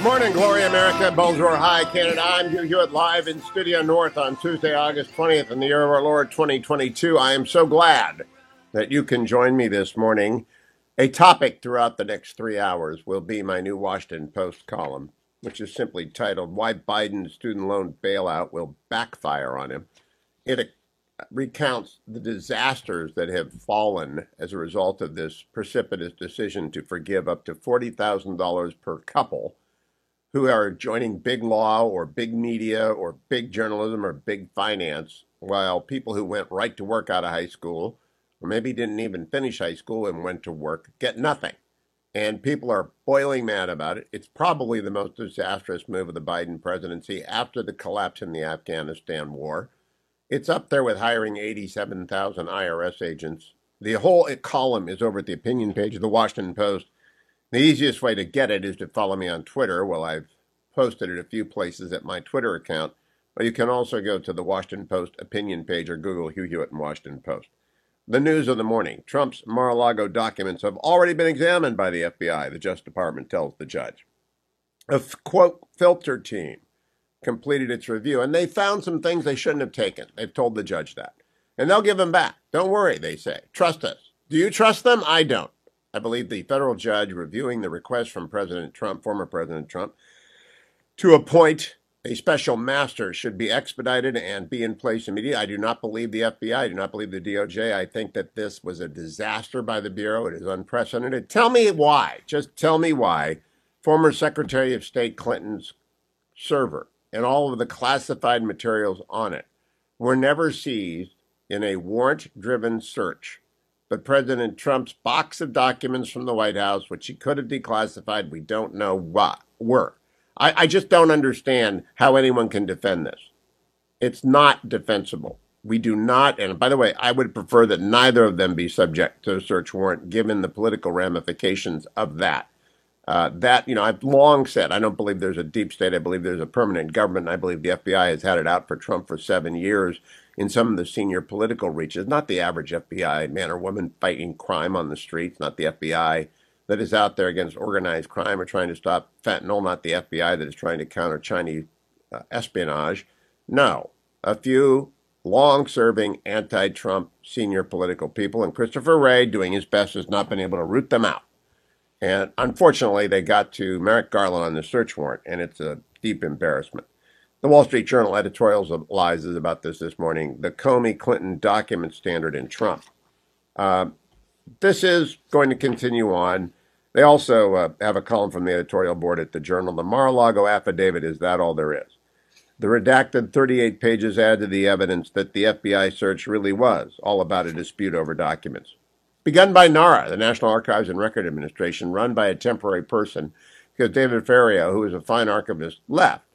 Morning, Glory America, Bonjour, Hi, Canada. I'm Hugh Hewitt, live in Studio North on Tuesday, August 20th, in the year of our Lord 2022. I am so glad that you can join me this morning. A topic throughout the next 3 hours will be my new Washington Post column, which is simply titled, Why Biden's Student Loan Bailout Will Backfire on Him. It recounts the disasters that have fallen as a result of this precipitous decision to forgive up to $40,000 per couple who are joining big law or big media or big journalism or big finance, while people who went right to work out of high school, or maybe didn't even finish high school and went to work, get nothing. And people are boiling mad about it. It's probably the most disastrous move of the Biden presidency after the collapse in the Afghanistan war. It's up there with hiring 87,000 IRS agents. The whole column is over at the opinion page of the Washington Post. The easiest way to get it is to follow me on Twitter. Well, I've posted it a few places at my Twitter account, but you can also go to the Washington Post opinion page or Google Hugh Hewitt and Washington Post. The news of the morning. Trump's Mar-a-Lago documents have already been examined by the FBI, the Justice Department tells the judge. A, quote, filter team completed its review, and they found some things they shouldn't have taken. They've told the judge that. And they'll give them back. Don't worry, they say. Trust us. Do you trust them? I don't. I believe the federal judge reviewing the request from President Trump, former President Trump, to appoint a special master should be expedited and be in place immediately. I do not believe the FBI. I do not believe the DOJ. I think that this was a disaster by the Bureau. It is unprecedented. Tell me why. Just tell me why former Secretary of State Clinton's server and all of the classified materials on it were never seized in a warrant-driven search. But President Trump's box of documents from the White House, which he could have declassified, we don't know what were. I just don't understand how anyone can defend this. It's not defensible. We do not, and by the way, I would prefer that neither of them be subject to a search warrant, given the political ramifications of that. I've long said, I don't believe there's a deep state. I believe there's a permanent government. And I believe the FBI has had it out for Trump for 7 years in some of the senior political reaches, not the average FBI man or woman fighting crime on the streets, not the FBI that is out there against organized crime or trying to stop fentanyl, not the FBI that is trying to counter Chinese espionage. No, a few long-serving anti-Trump senior political people, and Christopher Wray, doing his best, has not been able to root them out. And unfortunately, they got to Merrick Garland on the search warrant, and it's a deep embarrassment. The Wall Street Journal editorializes about this morning, the Comey-Clinton document standard in Trump. This is going to continue on. They also have a column from the editorial board at the Journal. The Mar-a-Lago affidavit, is that all there is? The redacted 38 pages add to the evidence that the FBI search really was all about a dispute over documents. Begun by NARA, the National Archives and Record Administration, run by a temporary person, because David Ferriero, who is a fine archivist, left.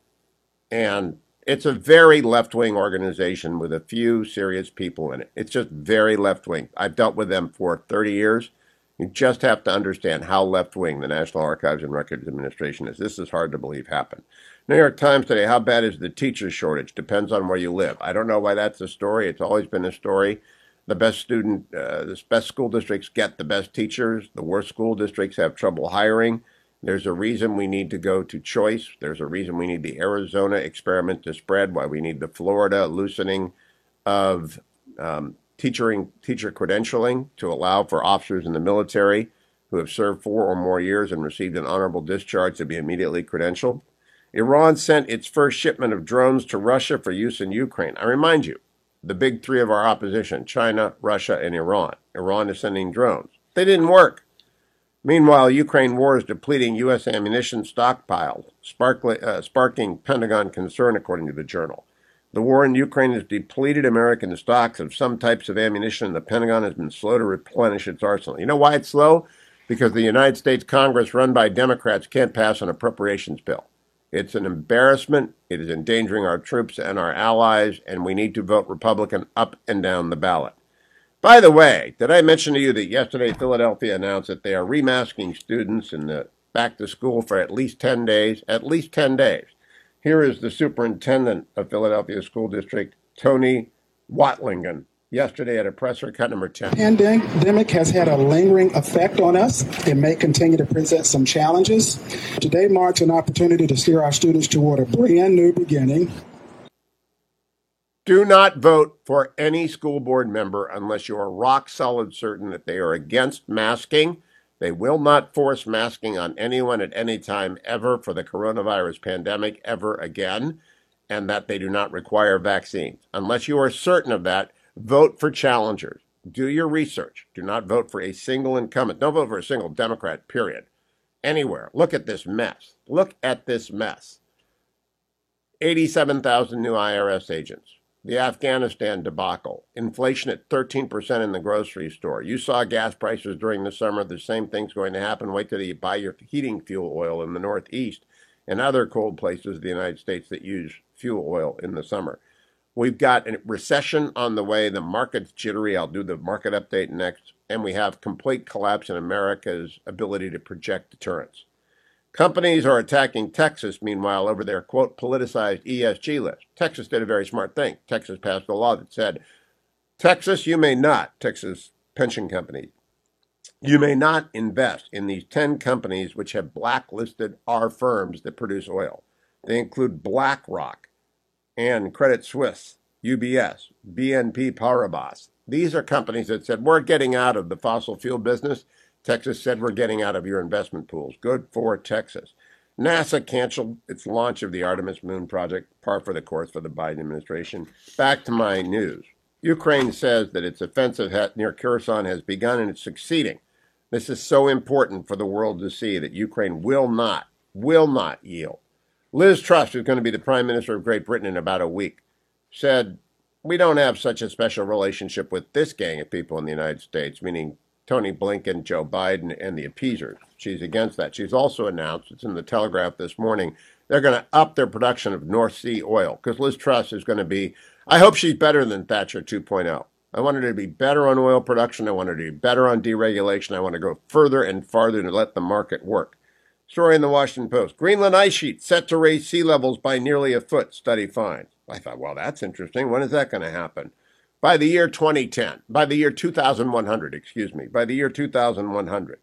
And it's a very left-wing organization with a few serious people in it. It's just very left-wing. I've dealt with them for 30 years. You just have to understand how left-wing the National Archives and Records Administration is. This is hard to believe happened. New York Times today, how bad is the teacher shortage? Depends on where you live. I don't know why that's a story. It's always been a story. The best school districts get the best teachers. The worst school districts have trouble hiring. There's a reason we need to go to choice. There's a reason we need the Arizona experiment to spread, why we need the Florida loosening of teacher credentialing to allow for officers in the military who have served 4 or more years and received an honorable discharge to be immediately credentialed. Iran sent its first shipment of drones to Russia for use in Ukraine. I remind you, the big three of our opposition, China, Russia, and Iran. Iran is sending drones. They didn't work. Meanwhile, Ukraine war is depleting U.S. ammunition stockpiles, sparking Pentagon concern, according to the Journal. The war in Ukraine has depleted American stocks of some types of ammunition, and the Pentagon has been slow to replenish its arsenal. You know why it's slow? Because the United States Congress, run by Democrats, can't pass an appropriations bill. It's an embarrassment. It is endangering our troops and our allies, and we need to vote Republican up and down the ballot. By the way, did I mention to you that yesterday Philadelphia announced that they are remasking students in the back to school for at least 10 days? At least 10 days. Here is the superintendent of Philadelphia School District, Tony Watlingen. yesterday at a presser, cut number 10. Pandemic has had a lingering effect on us. It may continue to present some challenges. Today marks an opportunity to steer our students toward a brand new beginning. Do not vote for any school board member unless you are rock solid certain that they are against masking. They will not force masking on anyone at any time ever for the coronavirus pandemic ever again, and that they do not require vaccines. Unless you are certain of that, vote for challengers. Do your research. Do not vote for a single incumbent. Don't vote for a single Democrat, period. Anywhere. Look at this mess. Look at this mess. 87,000 new IRS agents. The Afghanistan debacle, inflation at 13% in the grocery store. You saw gas prices during the summer. The same thing's going to happen. Wait till you buy your heating fuel oil in the Northeast and other cold places of the United States that use fuel oil in the summer. We've got a recession on the way. The market's jittery. I'll do the market update next. And we have complete collapse in America's ability to project deterrence. Companies are attacking Texas, meanwhile, over their, quote, politicized ESG list. Texas did a very smart thing. Texas passed a law that said, Texas, you may not, Texas pension company, you may not invest in these 10 companies which have blacklisted our firms that produce oil. They include BlackRock and Credit Suisse, UBS, BNP Paribas. These are companies that said, we're getting out of the fossil fuel business. Texas said, we're getting out of your investment pools. Good for Texas. NASA canceled its launch of the Artemis Moon project, par for the course for the Biden administration. Back to my news. Ukraine says that its offensive near Kherson has begun and it's succeeding. This is so important for the world to see that Ukraine will not yield. Liz Truss, who's going to be the Prime Minister of Great Britain in about a week, said, we don't have such a special relationship with this gang of people in the United States, meaning Tony Blinken, Joe Biden, and the appeasers. She's against that. She's also announced, it's in the Telegraph this morning, they're going to up their production of North Sea oil because Liz Truss is going to be, I hope she's better than Thatcher 2.0. I want her to be better on oil production. I want her to be better on deregulation. I want to go further and farther to let the market work. Story in the Washington Post. Greenland ice sheet set to raise sea levels by nearly a foot, study finds. I thought, well, that's interesting. When is that going to happen? By the year 2100, by the year 2100,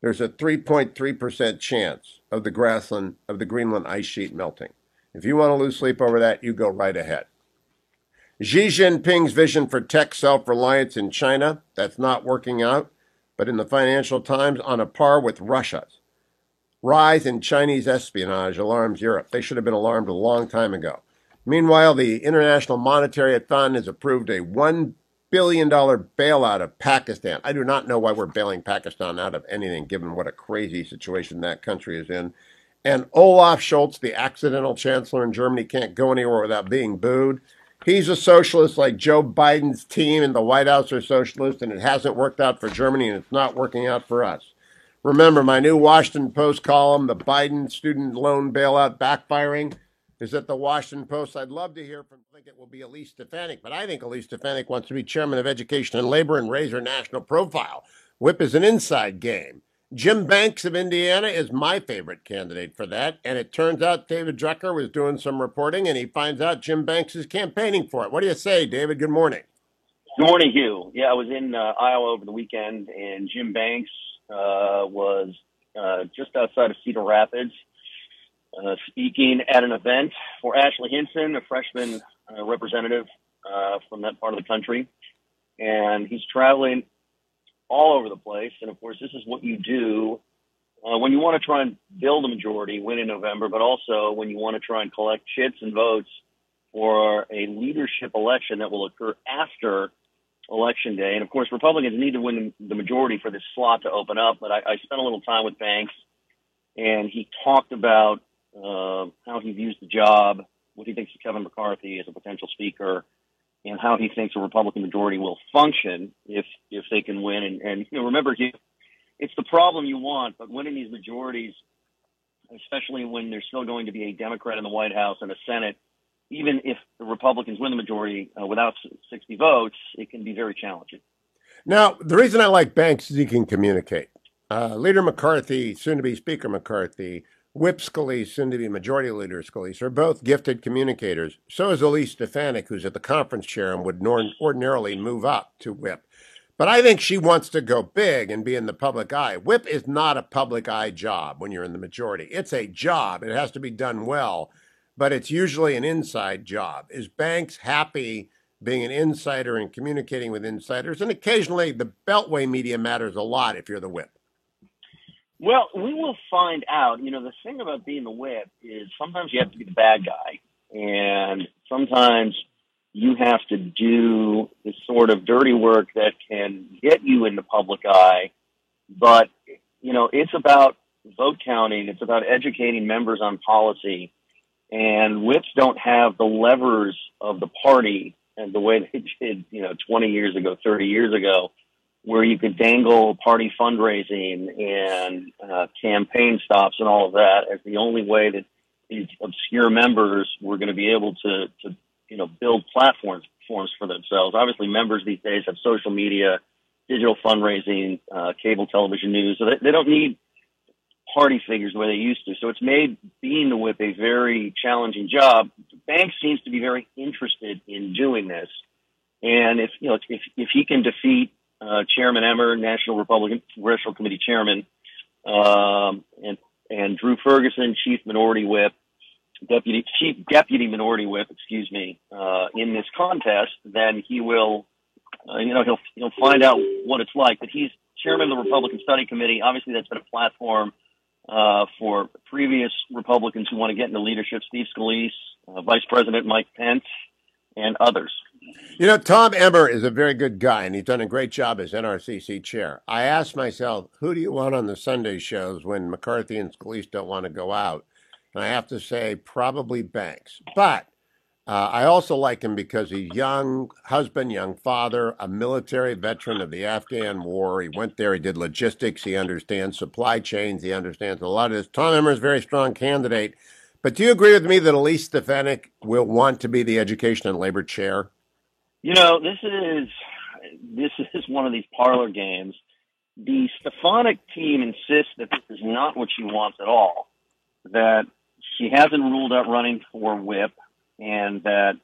there's a 3.3% chance of the Greenland ice sheet melting. If you want to lose sleep over that, you go right ahead. Xi Jinping's vision for tech self-reliance in China, that's not working out, but in the Financial Times, on a par with Russia's. Rise in Chinese espionage alarms Europe. They should have been alarmed a long time ago. Meanwhile, the International Monetary Fund has approved a $1 billion bailout of Pakistan. I do not know why we're bailing Pakistan out of anything, given what a crazy situation that country is in. And Olaf Scholz, the accidental chancellor in Germany, can't go anywhere without being booed. He's a socialist like Joe Biden's team in the White House are socialist, and it hasn't worked out for Germany, and it's not working out for us. Remember, my new Washington Post column, the Biden student loan bailout backfiring, is at the Washington Post. I'd love to hear from, I think it will be Elise Stefanik, but I think Elise Stefanik wants to be chairman of Education and Labor and raise her national profile. Whip is an inside game. Jim Banks of Indiana is my favorite candidate for that, and it turns out David Drucker was doing some reporting, and he finds out Jim Banks is campaigning for it. What do you say, David? Good morning. Good morning, Hugh. Yeah, I was in Iowa over the weekend, and Jim Banks was just outside of Cedar Rapids, speaking at an event for Ashley Hinson, a freshman representative from that part of the country. And he's traveling all over the place. And, of course, this is what you do when you want to try and build a majority, win in November, but also when you want to try and collect chits and votes for a leadership election that will occur after Election Day. And, of course, Republicans need to win the majority for this slot to open up. But I spent a little time with Banks, and he talked about how he views the job, what he thinks of Kevin McCarthy as a potential speaker, and how he thinks a Republican majority will function if they can win. And you know, remember, it's the problem you want, but winning these majorities, especially when there's still going to be a Democrat in the White House and a Senate, even if the Republicans win the majority without 60 votes, it can be very challenging. Now, the reason I like Banks is he can communicate. Leader McCarthy, soon-to-be Speaker McCarthy, Whip Scalise, soon to be Majority Leader Scalise, are both gifted communicators. So is Elise Stefanik, who's at the conference chair and would ordinarily move up to Whip. But I think she wants to go big and be in the public eye. Whip is not a public eye job when you're in the majority. It's a job. It has to be done well, but it's usually an inside job. Is Banks happy being an insider and communicating with insiders? And occasionally the Beltway media matters a lot if you're the Whip. Well, we will find out. You know, the thing about being the Whip is sometimes you have to be the bad guy, and sometimes you have to do the sort of dirty work that can get you in the public eye. But, you know, it's about vote counting. It's about educating members on policy. And whips don't have the levers of the party and the way they did, 20 years ago, 30 years ago, where you could dangle party fundraising and campaign stops and all of that as the only way that these obscure members were going to be able to build platforms for themselves. Obviously, members these days have social media, digital fundraising, cable television news, so they don't need party figures the way they used to. So it's made being the whip a very challenging job. Banks seems to be very interested in doing this, and if he can defeat Chairman Emmer, National Republican Congressional Committee Chairman, and Drew Ferguson, Chief Deputy Minority Whip, in this contest, then he will, he'll find out what it's like. But he's chairman of the Republican Study Committee. Obviously, that's been a platform for previous Republicans who want to get into leadership: Steve Scalise, Vice President Mike Pence, and others. Tom Emmer is a very good guy, and he's done a great job as NRCC chair. I asked myself, who do you want on the Sunday shows when McCarthy and Scalise don't want to go out? And I have to say, probably Banks. But I also like him because he's young husband, young father, a military veteran of the Afghan war. He went there, he did logistics, he understands supply chains, he understands a lot of this. Tom Emmer is a very strong candidate. But do you agree with me that Elise Stefanik will want to be the Education and Labor chair? This is one of these parlor games. The Stefanik team insists that this is not what she wants at all, that she hasn't ruled out running for whip, and that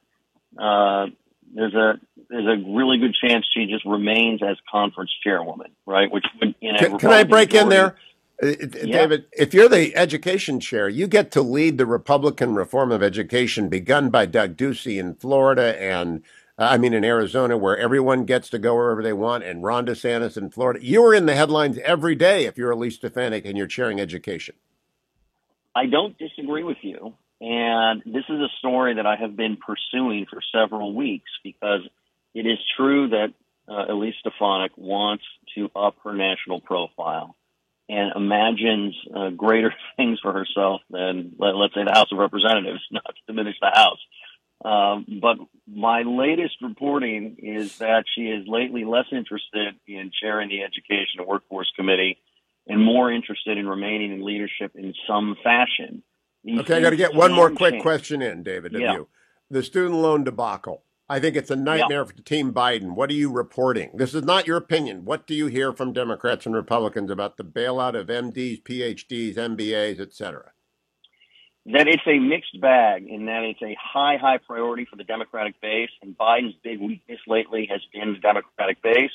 there's a really good chance she just remains as conference chairwoman, right? Which would, can I break in there? Yeah. David, if you're the education chair, you get to lead the Republican reform of education begun by Doug Ducey in Florida and in Arizona, where everyone gets to go wherever they want, and Ron DeSantis in Florida. You are in the headlines every day if you're Elise Stefanik and you're chairing education. I don't disagree with you. And this is a story that I have been pursuing for several weeks, because it is true that Elise Stefanik wants to up her national profile and imagines greater things for herself than, let's say, the House of Representatives, not to diminish the House. But my latest reporting is that she is lately less interested in chairing the Education and Workforce Committee and more interested in remaining in leadership in some fashion. Okay, I got to get one more quick question in, David, of you. The student loan debacle. I think it's a nightmare for Team Biden. What are you reporting? This is not your opinion. What do you hear from Democrats and Republicans about the bailout of MDs, PhDs, MBAs, et cetera? That it's a mixed bag, in that it's a high priority for the Democratic base, and Biden's big weakness lately has been the Democratic base,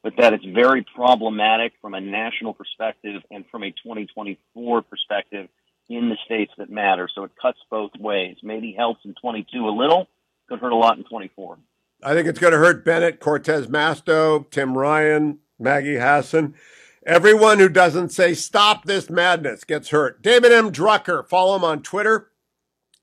but that it's very problematic from a national perspective and from a 2024 perspective in the states that matter. So it cuts both ways. Maybe helps in 22 a little, could hurt a lot in 24. I think it's going to hurt Bennett, Cortez Masto, Tim Ryan, Maggie Hassan. Everyone who doesn't say stop this madness gets hurt. David M. Drucker, follow him on Twitter.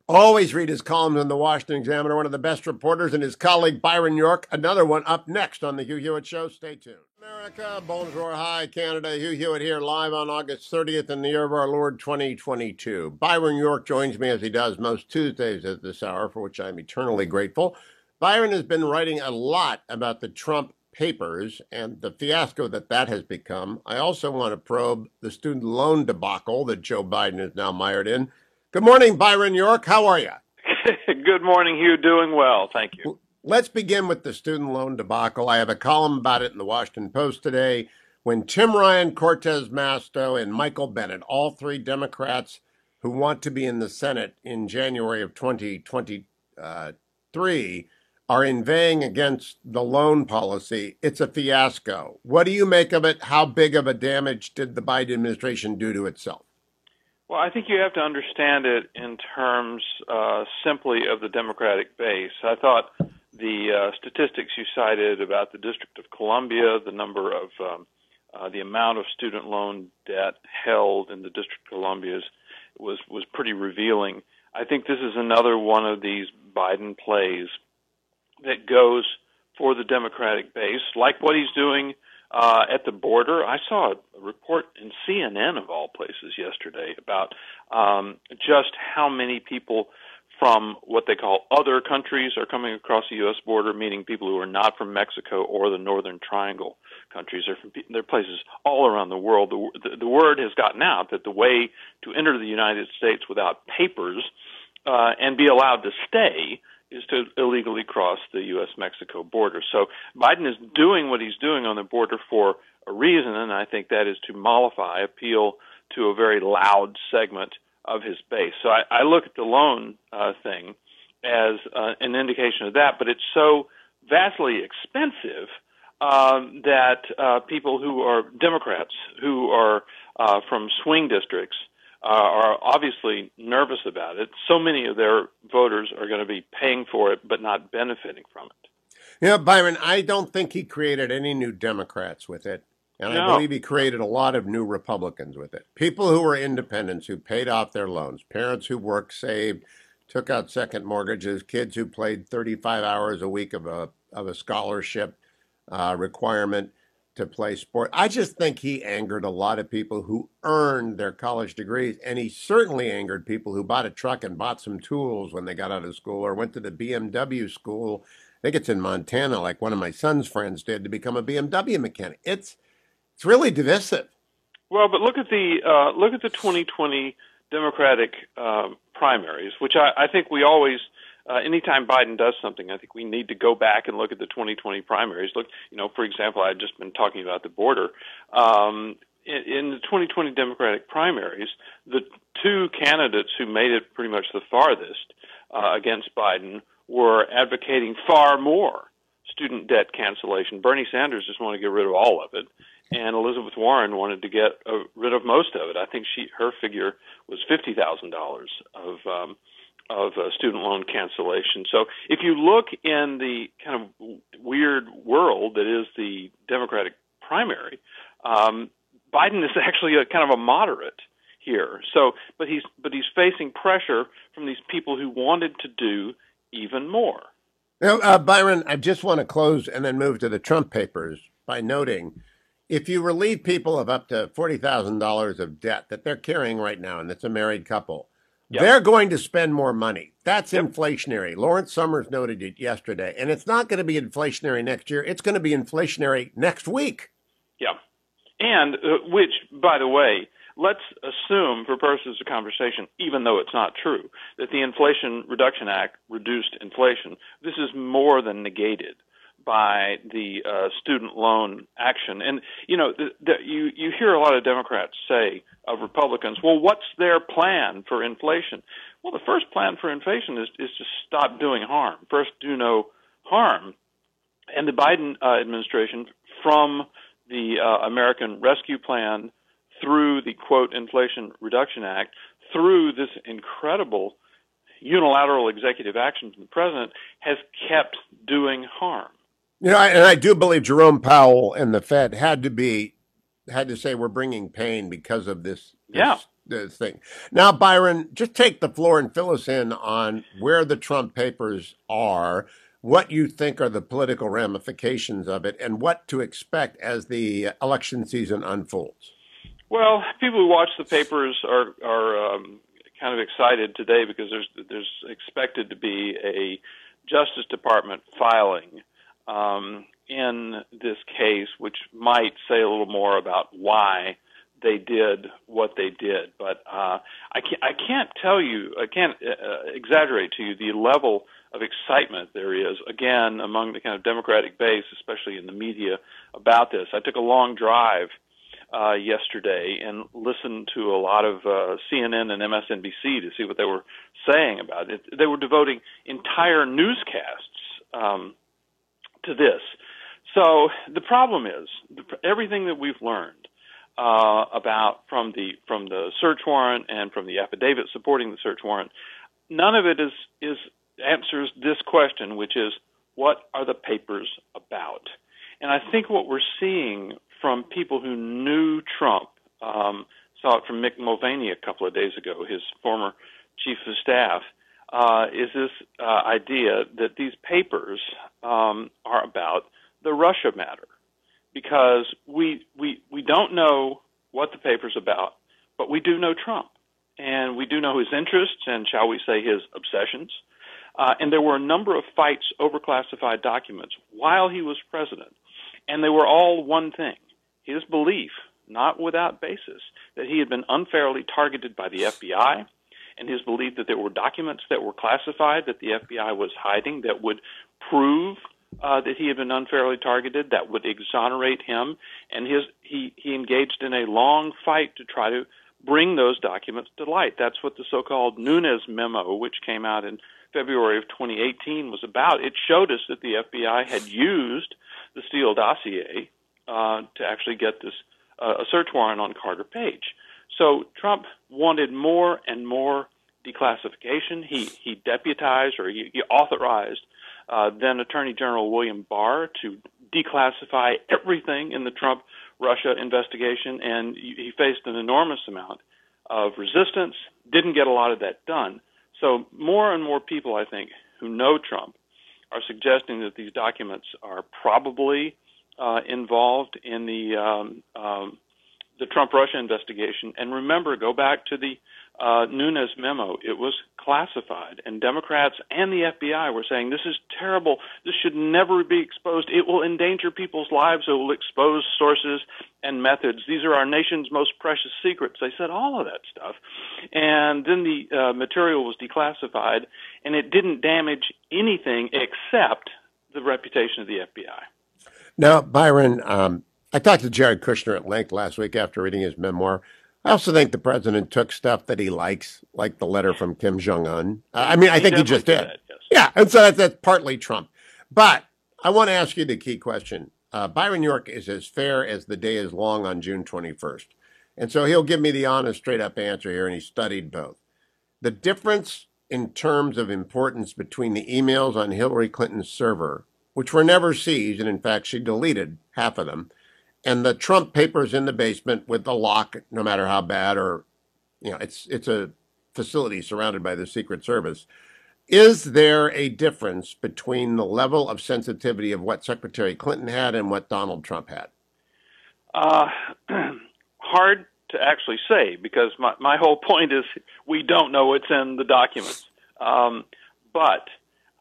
Always read his columns in the Washington Examiner, one of the best reporters, and his colleague Byron York, another one up next on the Hugh Hewitt Show. Stay tuned. America, bonjour, hi, Canada. Hugh Hewitt here, live on August 30th in the year of our Lord 2022. Byron York joins me as he does most Tuesdays at this hour, for which I'm eternally grateful. Byron has been writing a lot about the Trump papers and the fiasco that has become. I also want to probe the student loan debacle that Joe Biden is now mired in. Good morning, Byron York. How are you? Good morning, Hugh. Doing well. Thank you. Let's begin with the student loan debacle. I have a column about it in the Washington Post today. When Tim Ryan, Cortez Masto, and Michael Bennet, all three Democrats, who want to be in the Senate in January of 2023 are inveighing against the loan policy. It's a fiasco. What do you make of it? How big of a damage did the Biden administration do to itself? Well, I think you have to understand it in terms simply of the Democratic base. I thought the statistics you cited about the District of Columbia, the number of the amount of student loan debt held in the District of Columbia was pretty revealing. I think this is another one of these Biden plays that goes for the Democratic base, like what he's doing at the border. I saw a report in CNN, of all places, yesterday about just how many people from what they call other countries are coming across the U.S. border, meaning people who are not from Mexico or the Northern Triangle countries. They're places all around the world. The word has gotten out that the way to enter the United States without papers and be allowed to stay is to illegally cross the U.S.-Mexico border. So Biden is doing what he's doing on the border for a reason, and I think that is to mollify, appeal to a very loud segment of his base. So I look at the loan thing as an indication of that, but it's so vastly expensive that people who are Democrats, who are from swing districts, are obviously nervous about it. So many of their voters are going to be paying for it but not benefiting from it. You know, Byron, I don't think he created any new Democrats with it. And I believe he created a lot of new Republicans with it. People who were independents, who paid off their loans, parents who worked, saved, took out second mortgages, kids who played 35 hours a week of a scholarship requirement to play sport. I just think he angered a lot of people who earned their college degrees, and he certainly angered people who bought a truck and bought some tools when they got out of school or went to the BMW school. I think it's in Montana, like one of my son's friends did, to become a BMW mechanic. It's really divisive. Well, but look at the 2020 Democratic primaries, which I think we always, anytime Biden does something, I think we need to go back and look at the 2020 primaries. Look, for example, I've just been talking about the border. In the 2020 Democratic primaries, the two candidates who made it pretty much the farthest against Biden were advocating far more student debt cancellation. Bernie Sanders just wanted to get rid of all of it, and Elizabeth Warren wanted to get rid of most of it. I think her figure was $50,000 of student loan cancellation. So if you look in the kind of weird world that is the Democratic primary, Biden is actually a kind of a moderate here. So, but he's facing pressure from these people who wanted to do even more. Now, Byron, I just want to close and then move to the Trump papers by noting, if you relieve people of up to $40,000 of debt that they're carrying right now, and it's a married couple, they're going to spend more money. That's inflationary. Lawrence Summers noted it yesterday, and it's not going to be inflationary next year. It's going to be inflationary next week. Yeah. And which, by the way, let's assume for purposes of conversation, even though it's not true, that the Inflation Reduction Act reduced inflation. This is more than negated by the student loan action. And, you hear a lot of Democrats say of Republicans, well, what's their plan for inflation? Well, the first plan for inflation is to stop doing harm. First, do no harm. And the Biden administration, from the American Rescue Plan through the, quote, Inflation Reduction Act, through this incredible unilateral executive action from the president, has kept doing harm. And I do believe Jerome Powell and the Fed had to say we're bringing pain because of this thing. Now, Byron, just take the floor and fill us in on where the Trump papers are, what you think are the political ramifications of it, and what to expect as the election season unfolds. Well, people who watch the papers are kind of excited today because there's expected to be a Justice Department filing in this case, which might say a little more about why they did what they did. But I can't exaggerate to you the level of excitement there is, again, among the kind of Democratic base, especially in the media, about this. I took a long drive yesterday and listened to a lot of CNN and MSNBC to see what they were saying about it. They were devoting entire newscasts to this. So the problem is everything that we've learned about from the search warrant and from the affidavit supporting the search warrant, none of it answers this question, which is, what are the papers about? And I think what we're seeing from people who knew Trump, saw it from Mick Mulvaney a couple of days ago, his former chief of staff, is this idea that these papers are about the Russia matter, because we don't know what the paper's about, but we do know Trump, and we do know his interests and, shall we say, his obsessions. And there were a number of fights over classified documents while he was president, and they were all one thing: his belief, not without basis, that he had been unfairly targeted by the FBI, and his belief that there were documents that were classified that the FBI was hiding that would prove that he had been unfairly targeted, that would exonerate him, and he engaged in a long fight to try to bring those documents to light. That's what the so-called Nunes memo, which came out in February of 2018, was about. It showed us that the FBI had used the Steele dossier to actually get this a search warrant on Carter Page. So Trump wanted more and more declassification. He deputized, or he authorized then Attorney General William Barr to declassify everything in the Trump-Russia investigation, and he faced an enormous amount of resistance, didn't get a lot of that done. So more and more people, I think, who know Trump are suggesting that these documents are probably involved in the Trump-Russia investigation. And remember, go back to the Nunes memo. It was classified, and Democrats and the FBI were saying, this is terrible. This should never be exposed. It will endanger people's lives. It will expose sources and methods. These are our nation's most precious secrets. They said all of that stuff. And then the material was declassified, and it didn't damage anything except the reputation of the FBI. Now, Byron, I talked to Jared Kushner at length last week after reading his memoir. I also think the president took stuff that he likes, like the letter from Kim Jong-un. I think he just did. That, yes. Yeah, and so that's partly Trump. But I want to ask you the key question. Byron York is as fair as the day is long on June 21st. And so he'll give me the honest, straight-up answer here, and he studied both. The difference in terms of importance between the emails on Hillary Clinton's server, which were never seized, and in fact she deleted half of them, and the Trump papers in the basement with the lock, no matter how bad, or, it's a facility surrounded by the Secret Service. Is there a difference between the level of sensitivity of what Secretary Clinton had and what Donald Trump had? Hard to actually say, because my whole point is we don't know what's in the documents. But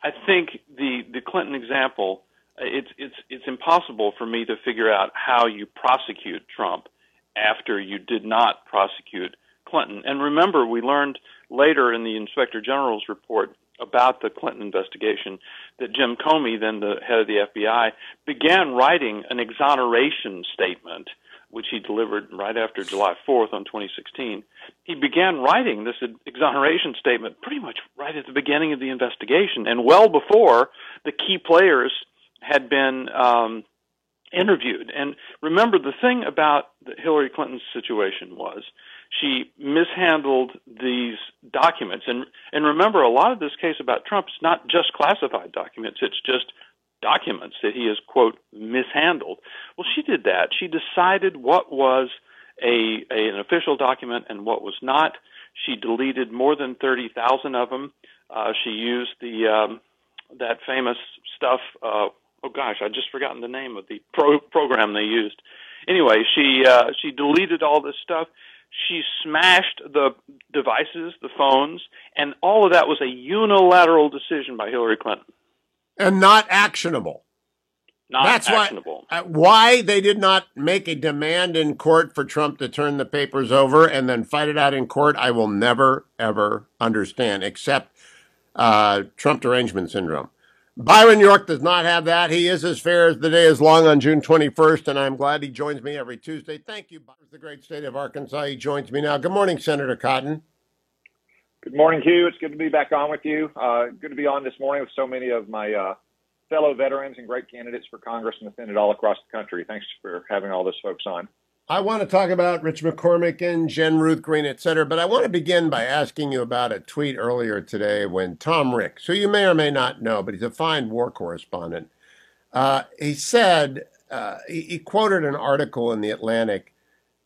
I think the Clinton example, it's impossible for me to figure out how you prosecute Trump after you did not prosecute Clinton. And remember, we learned later in the Inspector General's report about the Clinton investigation that Jim Comey, then the head of the FBI, began writing an exoneration statement, which he delivered right after July 4th on 2016. He began writing this exoneration statement pretty much right at the beginning of the investigation, and well before the key players had been interviewed. And remember, the thing about Hillary Clinton's situation was she mishandled these documents. And remember, a lot of this case about Trump is not just classified documents. It's just documents that he has, quote, mishandled. Well, she did that. She decided what was an official document and what was not. She deleted more than 30,000 of them. She used that famous stuff. Oh gosh, I've just forgotten the name of the program they used. Anyway, she deleted all this stuff. She smashed the devices, the phones, and all of that was a unilateral decision by Hillary Clinton. And not actionable. That's actionable. Why they did not make a demand in court for Trump to turn the papers over and then fight it out in court, I will never, ever understand, except Trump derangement syndrome. Byron York does not have that. He is as fair as the day is long on June 21st, and I'm glad he joins me every Tuesday. Thank you, Byron. The great state of Arkansas. He joins me now. Good morning, Senator Cotton. Good morning, Hugh. It's good to be back on with you. Good to be on this morning with so many of my fellow veterans and great candidates for Congress and the Senate all across the country. Thanks for having all those folks on. I want to talk about Rich McCormick and Jen Ruth Green, et cetera, but I want to begin by asking you about a tweet earlier today when Tom Ricks, who you may or may not know, but he's a fine war correspondent, he said, he quoted an article in The Atlantic,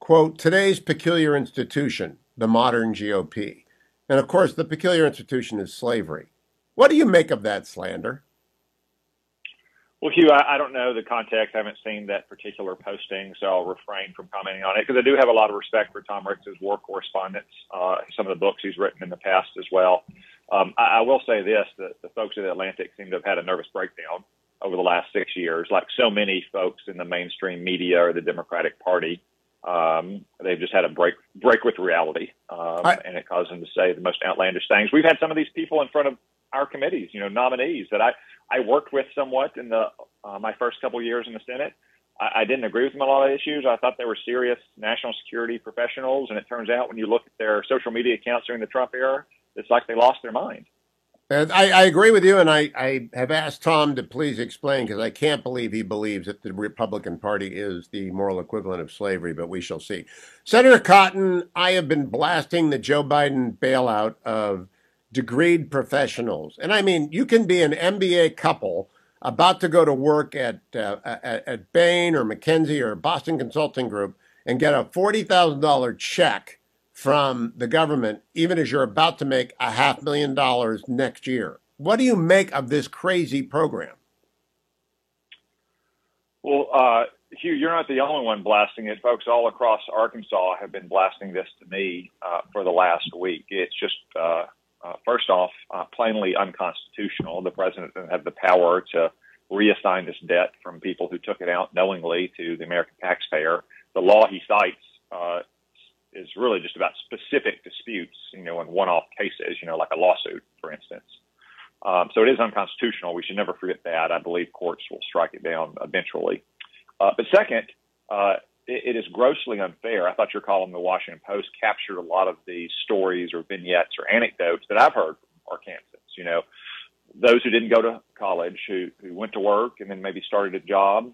quote, "Today's peculiar institution, the modern GOP." And of course, the peculiar institution is slavery. What do you make of that slander? Well, Hugh, I don't know the context. I haven't seen that particular posting, so I'll refrain from commenting on it because I do have a lot of respect for Tom Ricks' war correspondence, some of the books he's written in the past as well. I will say this, that the folks at the Atlantic seem to have had a nervous breakdown over the last 6 years. Like so many folks in the mainstream media or the Democratic Party, they've just had a break with reality, and it caused them to say the most outlandish things. We've had some of these people in front of our committees, nominees that I worked with somewhat in my first couple of years in the Senate. I didn't agree with them on a lot of issues. I thought they were serious national security professionals, and it turns out when you look at their social media accounts during the Trump era, it's like they lost their mind. And I agree with you, and I have asked Tom to please explain because I can't believe he believes that the Republican Party is the moral equivalent of slavery, but we shall see. Senator Cotton, I have been blasting the Joe Biden bailout of degreed professionals. And I mean, you can be an MBA couple about to go to work at Bain or McKinsey or Boston Consulting Group and get a $40,000 check from the government, even as you're about to make $500,000 next year. What do you make of this crazy program? Well, Hugh, you're not the only one blasting it. Folks all across Arkansas have been blasting this to me for the last week. It's just, first off, plainly unconstitutional. The president doesn't have the power to reassign this debt from people who took it out knowingly to the American taxpayer. The law he cites is really just about specific disputes, in one-off cases, like a lawsuit, for instance. So it is unconstitutional. We should never forget that. I believe courts will strike it down eventually. But second, it is grossly unfair. I thought your column in the Washington Post captured a lot of the stories or vignettes or anecdotes that I've heard from Arkansans. Those who didn't go to college, who went to work and then maybe started a job,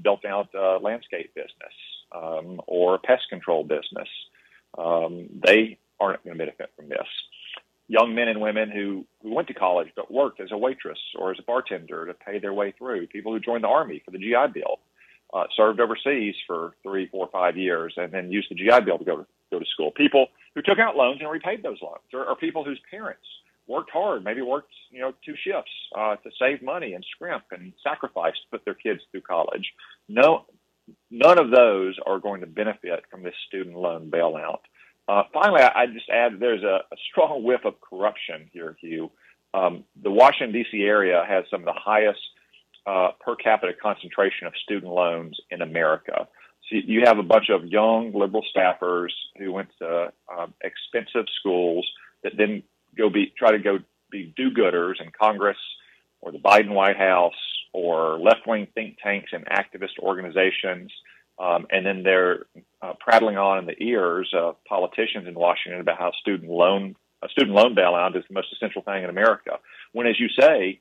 built out a landscape business or a pest control business. They aren't going to benefit from this. Young men and women who went to college but worked as a waitress or as a bartender to pay their way through. People who joined the Army for the GI Bill. Served overseas for 3, 4, 5 years and then used the GI Bill to go to school. People who took out loans and repaid those loans, or people whose parents worked hard, maybe worked 2 shifts to save money and scrimp and sacrifice to put their kids through college. No, none of those are going to benefit from this student loan bailout. Finally, I just add there's a strong whiff of corruption here, Hugh. The Washington, D.C. area has some of the highest per capita concentration of student loans in America. So you have a bunch of young liberal staffers who went to expensive schools that then try to be do-gooders in Congress or the Biden White House or left-wing think tanks and activist organizations. And then they're prattling on in the ears of politicians in Washington about how a student loan bailout is the most essential thing in America. When, as you say,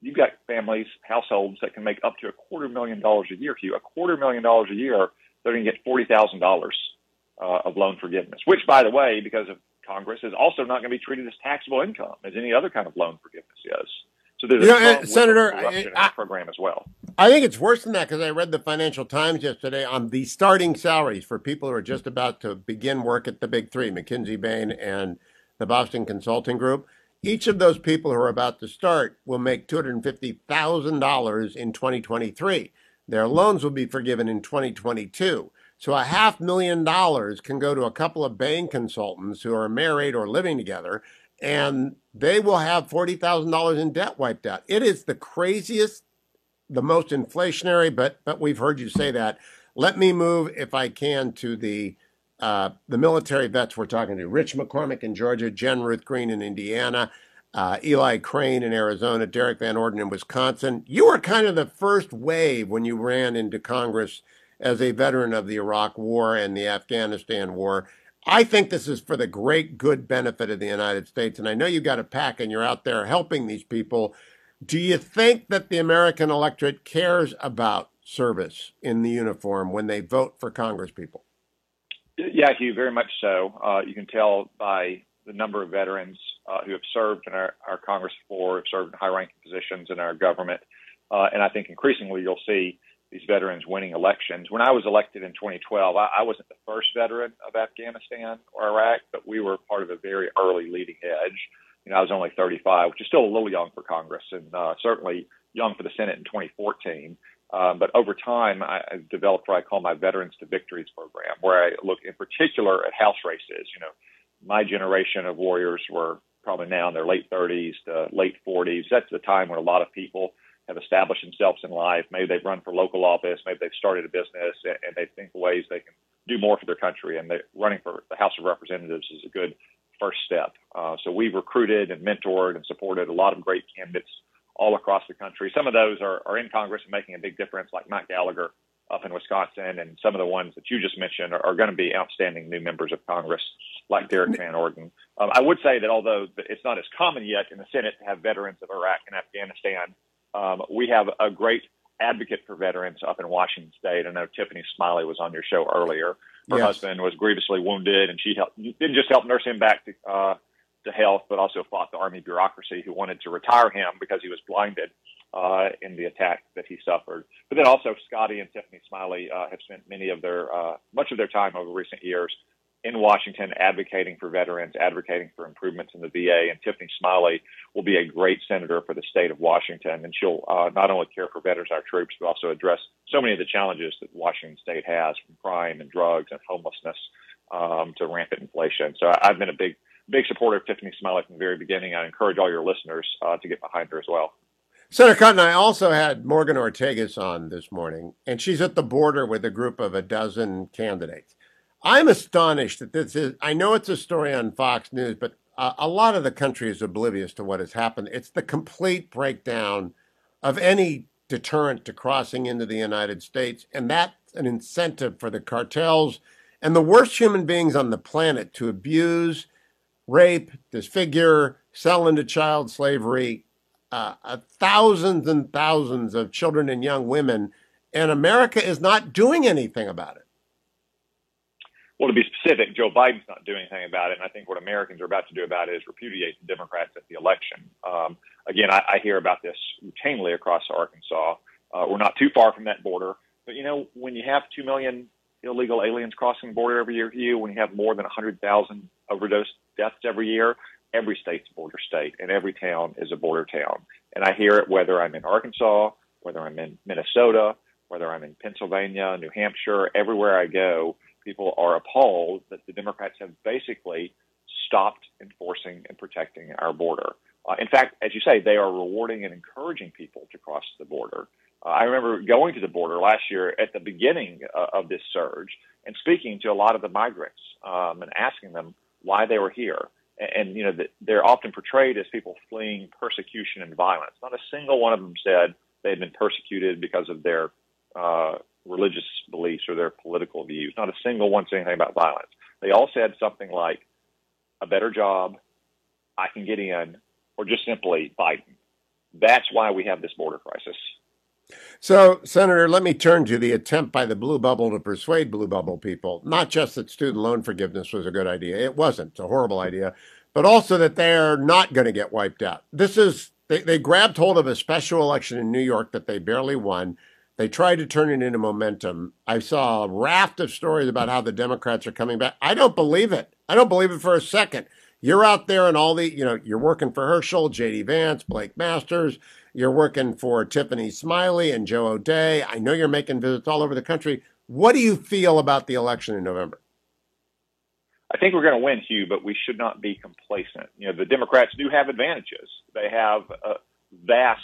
you've got families, households that can make up to $250,000 a year, Hugh. $250,000 a year, they're going to get $40,000 of loan forgiveness, which, by the way, because of Congress, is also not going to be treated as taxable income as any other kind of loan forgiveness is. So there's a Senator, corruption in that program as well. I think it's worse than that because I read the Financial Times yesterday on the starting salaries for people who are just about to begin work at the big three, McKinsey, Bain, and the Boston Consulting Group. Each of those people who are about to start will make $250,000 in 2023. Their loans will be forgiven in 2022. So $500,000 can go to a couple of Bain consultants who are married or living together, and they will have $40,000 in debt wiped out. It is the craziest, the most inflationary, but we've heard you say that. Let me move, if I can, to the military vets we're talking to. Rich McCormick in Georgia, Jen Ruth Green in Indiana. Eli Crane in Arizona, Derek Van Orden in Wisconsin. You were kind of the first wave when you ran into Congress as a veteran of the Iraq War and the Afghanistan War. I think this is for the great good benefit of the United States. And I know you got a pack and you're out there helping these people. Do you think that the American electorate cares about service in the uniform when they vote for Congress people? Yeah, Hugh, very much so. You can tell by the number of veterans who have served in our Congress floor, have served in high-ranking positions in our government. And I think increasingly you'll see these veterans winning elections. When I was elected in 2012, I wasn't the first veteran of Afghanistan or Iraq, but we were part of a very early leading edge. You know, I was only 35, which is still a little young for Congress, and certainly young for the Senate in 2014. But over time, I developed what I call my Veterans to Victories program, where I look in particular at House races. You know, my generation of warriors were probably now in their late 30s to late 40s. That's the time when a lot of people have established themselves in life. Maybe they've run for local office, maybe they've started a business, and they think of ways they can do more for their country. And running for the House of Representatives is a good first step. So we've recruited and mentored and supported a lot of great candidates all across the country. Some of those are in Congress and making a big difference, like Matt Gallagher up in Wisconsin, and some of the ones that you just mentioned are going to be outstanding new members of Congress, like Derek Van Orden. I would say that although it's not as common yet in the Senate to have veterans of Iraq and Afghanistan, we have a great advocate for veterans up in Washington State. I know Tiffany Smiley was on your show earlier. Her husband was grievously wounded, and she didn't just help nurse him back to health, but also fought the Army bureaucracy who wanted to retire him because he was blinded in the attack that he suffered. But then also Scotty and Tiffany Smiley have spent much of their time over recent years in Washington advocating for veterans, advocating for improvements in the VA. And Tiffany Smiley will be a great senator for the state of Washington. And she'll not only care for veterans, our troops, but also address so many of the challenges that Washington state has, from crime and drugs and homelessness to rampant inflation. So I've been a big supporter of Tiffany Smiley from the very beginning. I encourage all your listeners to get behind her as well. Senator Cotton, I also had Morgan Ortagus on this morning, and she's at the border with a group of a dozen candidates. I'm astonished that this is, I know it's a story on Fox News, but a lot of the country is oblivious to what has happened. It's the complete breakdown of any deterrent to crossing into the United States, and that's an incentive for the cartels and the worst human beings on the planet to abuse, rape, disfigure, sell into child slavery, thousands and thousands of children and young women, and America is not doing anything about it. Well, to be specific, Joe Biden's not doing anything about it, and I think what Americans are about to do about it is repudiate the Democrats at the election. Again, I hear about this routinely across Arkansas. We're not too far from that border, but you know, when you have 2 million illegal aliens crossing the border every year, when you have more than 100,000 overdose deaths every year, every state's a border state, and every town is a border town. And I hear it whether I'm in Arkansas, whether I'm in Minnesota, whether I'm in Pennsylvania, New Hampshire, everywhere I go, people are appalled that the Democrats have basically stopped enforcing and protecting our border. In fact, as you say, they are rewarding and encouraging people to cross the border. I remember going to the border last year at the beginning of this surge and speaking to a lot of the migrants and asking them why they were here. And, you know, they're often portrayed as people fleeing persecution and violence. Not a single one of them said they had been persecuted because of their religious beliefs or their political views. Not a single one said anything about violence. They all said something like a better job, I can get in, or just simply Biden. That's why we have this border crisis. So, Senator, let me turn to the attempt by the Blue Bubble to persuade Blue Bubble people, not just that student loan forgiveness was a good idea. It wasn't. It's a horrible idea. But also that they're not going to get wiped out. They grabbed hold of a special election in New York that they barely won. They tried to turn it into momentum. I saw a raft of stories about how the Democrats are coming back. I don't believe it. I don't believe it for a second. You're out there and you're working for Herschel, J.D. Vance, Blake Masters. You're working for Tiffany Smiley and Joe O'Dea. I know you're making visits all over the country. What do you feel about the election in November? I think we're going to win, Hugh, but we should not be complacent. You know, the Democrats do have advantages. They have a vast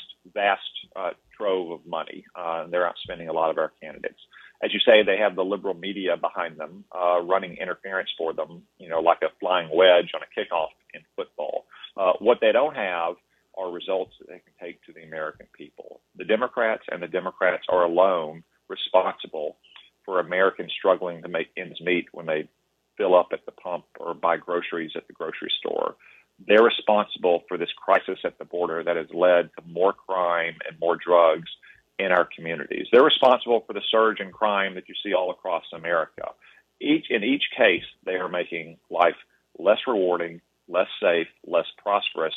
trove of money. They're outspending a lot of our candidates. As you say, they have the liberal media behind them, running interference for them, you know, like a flying wedge on a kickoff in football. What they don't have are results that they can take to the American people. The Democrats are alone responsible for Americans struggling to make ends meet when they fill up at the pump or buy groceries at the grocery store. They're responsible for this crisis at the border that has led to more crime and more drugs in our communities. They're responsible for the surge in crime that you see all across America. In each case, they are making life less rewarding, less safe, less prosperous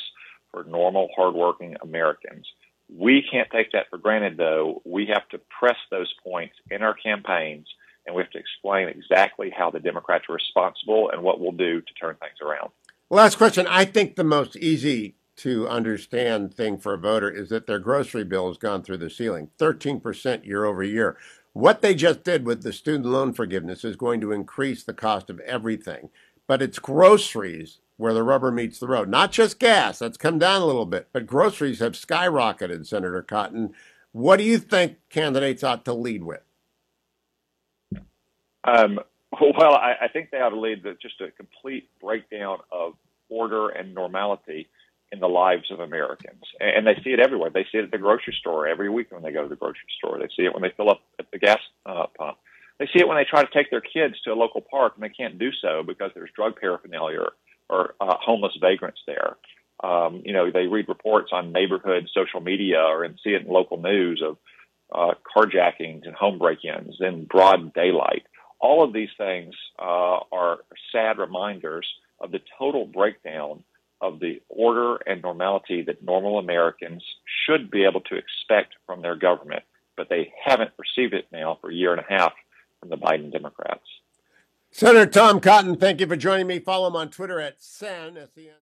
for normal, hardworking Americans. We can't take that for granted, though. We have to press those points in our campaigns, and we have to explain exactly how the Democrats are responsible and what we'll do to turn things around. Last question. I think the most easy to understand thing for a voter is that their grocery bill has gone through the ceiling, 13% year over year. What they just did with the student loan forgiveness is going to increase the cost of everything. But it's groceries where the rubber meets the road. Not just gas, that's come down a little bit, but groceries have skyrocketed, Senator Cotton. What do you think candidates ought to lead with? Well, I think they ought to lead with just a complete breakdown of order and normality in the lives of Americans. And they see it everywhere. They see it at the grocery store every week when they go to the grocery store. They see it when they fill up at the gas pump. They see it when they try to take their kids to a local park and they can't do so because there's drug paraphernalia or homeless vagrants there. They read reports on neighborhood social media or see it in local news of carjackings and home break-ins in broad daylight. All of these things are sad reminders of the total breakdown of the order and normality that normal Americans should be able to expect from their government, but they haven't received it now for a year and a half from the Biden Democrats. Senator Tom Cotton, thank you for joining me. Follow him on Twitter at SEN.